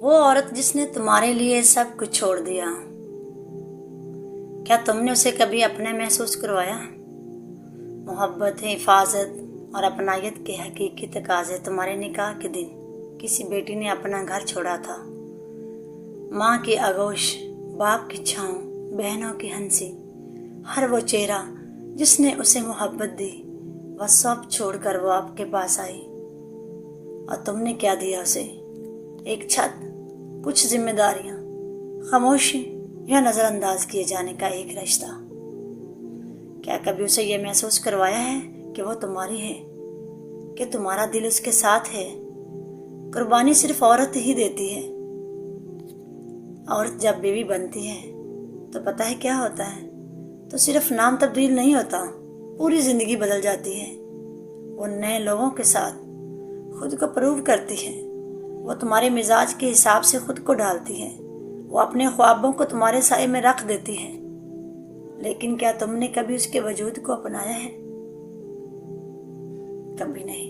وہ عورت جس نے تمہارے لیے سب کچھ چھوڑ دیا، کیا تم نے اسے کبھی اپنا محسوس کروایا؟ محبت، حفاظت اور اپنائیت کے حقیقی تقاضے تمہارے نکاح کے دن کسی بیٹی نے اپنا گھر چھوڑا تھا۔ ماں کی آغوش، باپ کی چھاؤں، بہنوں کی ہنسی، ہر وہ چہرہ جس نے اسے محبت دی، وہ سب چھوڑ کر وہ آپ کے پاس آئی، اور تم نے کیا دیا اسے؟ ایک چھت، کچھ ذمہ داریاں، خاموشی یا نظر انداز کیے جانے کا ایک رشتہ۔ کیا کبھی اسے یہ محسوس کروایا ہے کہ وہ تمہاری ہے، کہ تمہارا دل اس کے ساتھ ہے؟ قربانی صرف عورت ہی دیتی ہے۔ عورت جب بیوی بنتی ہے تو پتہ ہے کیا ہوتا ہے؟ تو صرف نام تبدیل نہیں ہوتا، پوری زندگی بدل جاتی ہے۔ وہ نئے لوگوں کے ساتھ خود کو پروو کرتی ہے، وہ تمہارے مزاج کے حساب سے خود کو ڈالتی ہے، وہ اپنے خوابوں کو تمہارے سائے میں رکھ دیتی ہے۔ لیکن کیا تم نے کبھی اس کے وجود کو اپنایا ہے؟ کبھی نہیں۔